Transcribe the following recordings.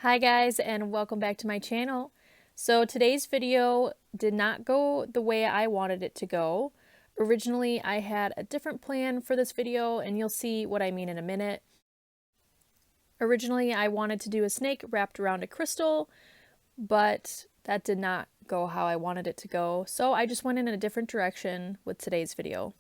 Hi guys, and welcome back to my channel. So today's video did not go the way I wanted it to go. Originally I had a different plan for this video, and you'll see what I mean in a minute. Originally I wanted to do a snake wrapped around a crystal, but that did not go how I wanted it to go, so I just went in a different direction with today's video.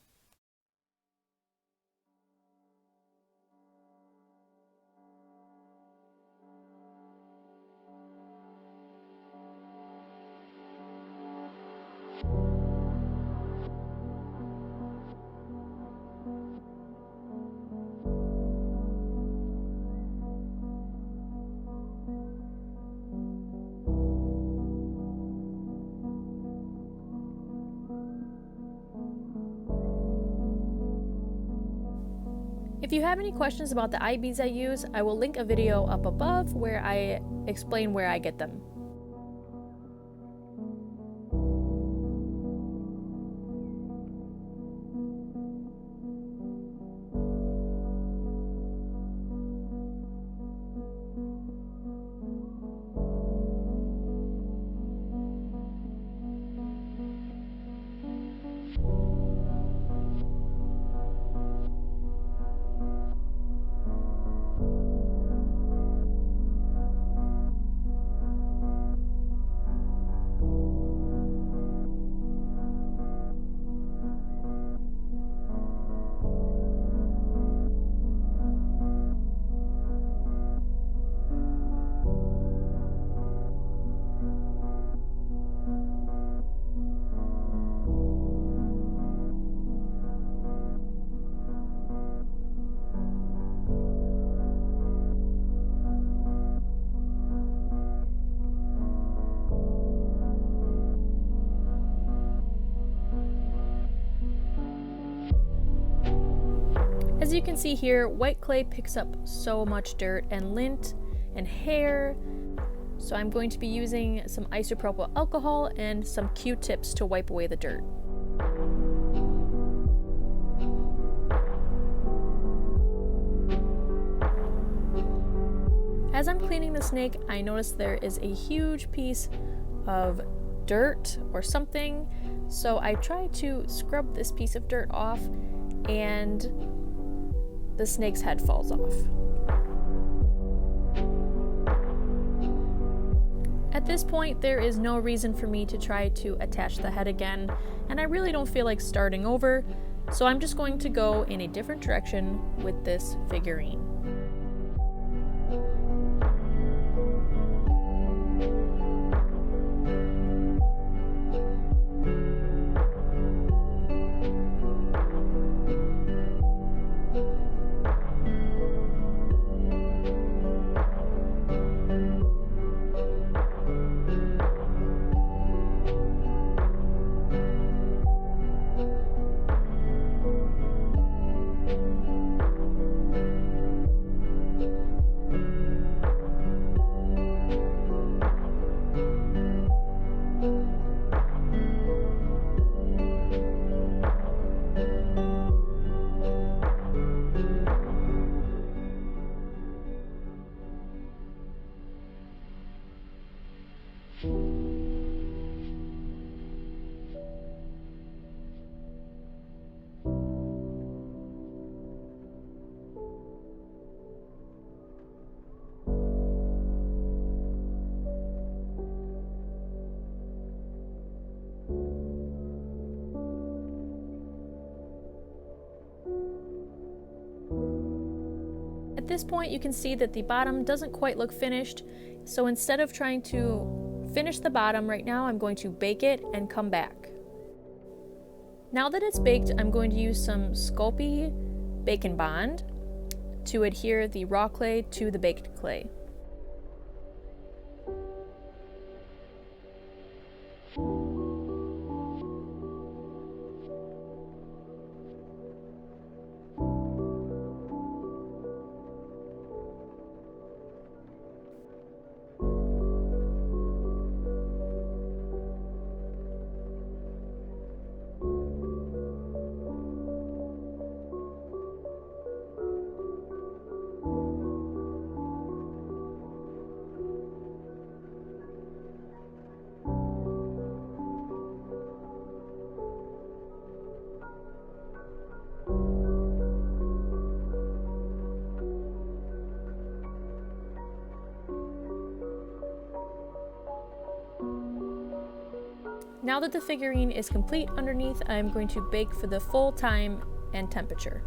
If you have any questions about the eye beads I use, I will link a video up above where I explain where I get them. As you can see here, white clay picks up so much dirt and lint and hair, so I'm going to be using some isopropyl alcohol and some Q-tips to wipe away the dirt. As I'm cleaning the snake, I notice there is a huge piece of dirt or something, so I try to scrub this piece of dirt off, and the snake's head falls off. At this point, there is no reason for me to try to attach the head again, and I really don't feel like starting over, so I'm just going to go in a different direction with this figurine. At this point, you can see that the bottom doesn't quite look finished, so instead of trying to finish the bottom right now, I'm going to bake it and come back. Now that it's baked, I'm going to use some Sculpey Bacon Bond to adhere the raw clay to the baked clay. Now that the figurine is complete underneath, I'm going to bake for the full time and temperature.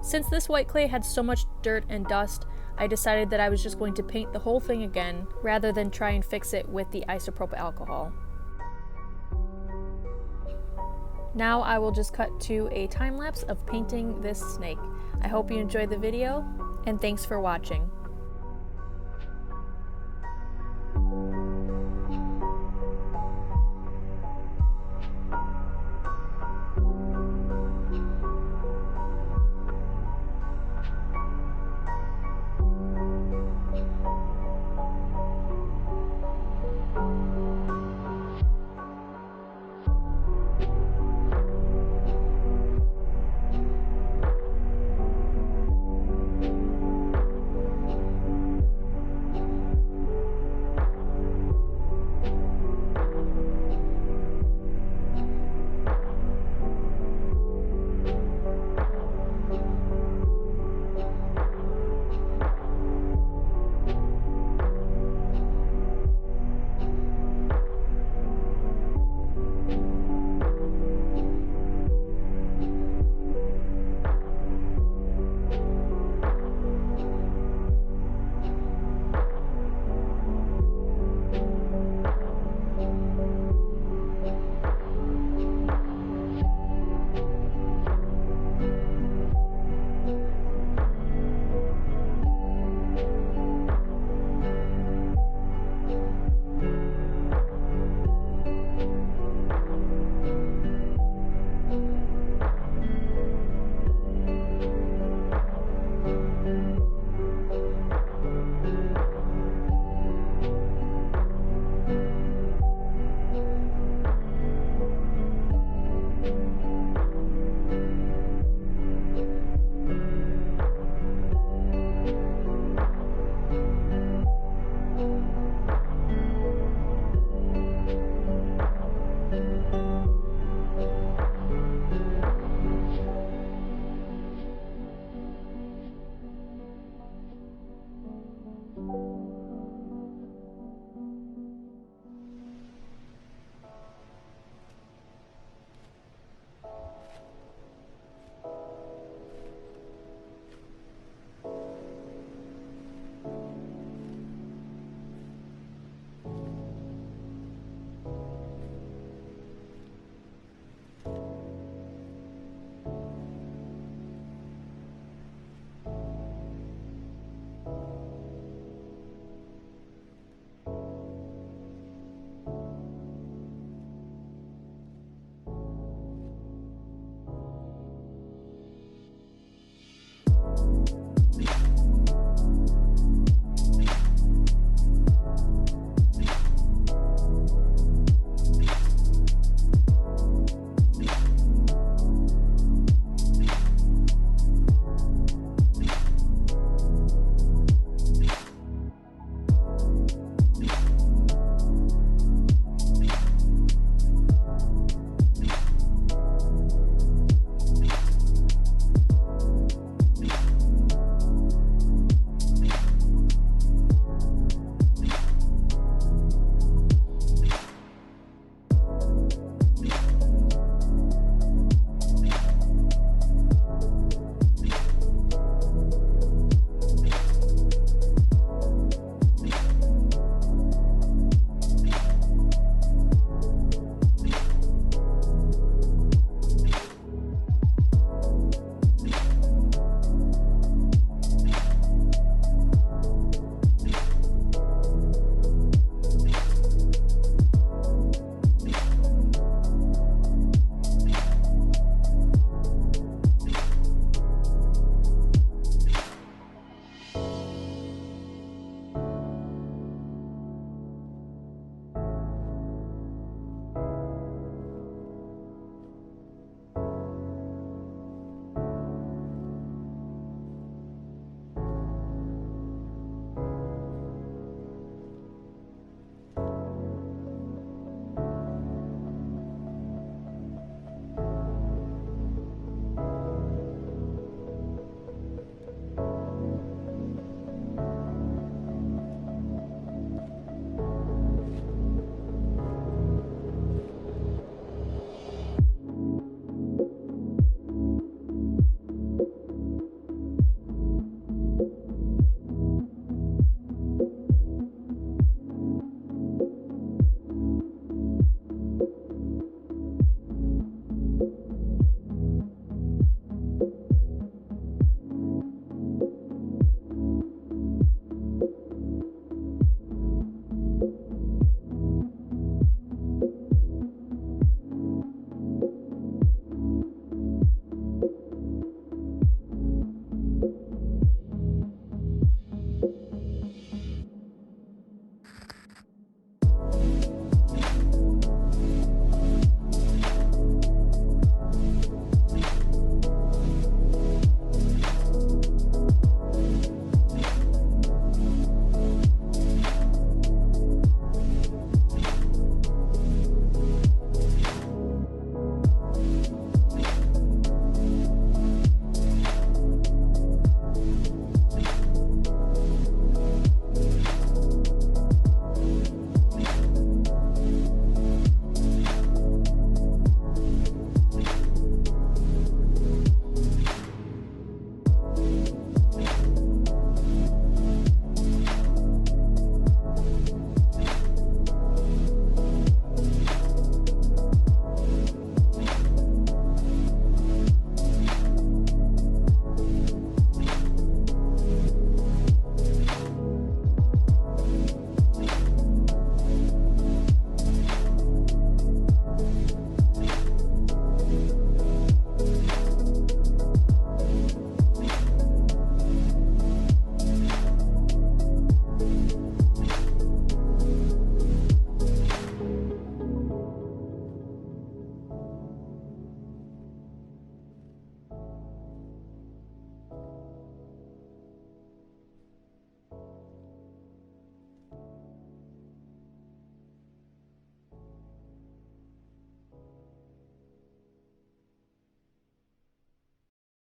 Since this white clay had so much dirt and dust, I decided that I was just going to paint the whole thing again, rather than try and fix it with the isopropyl alcohol. Now I will just cut to a time lapse of painting this snake. I hope you enjoyed the video, and thanks for watching.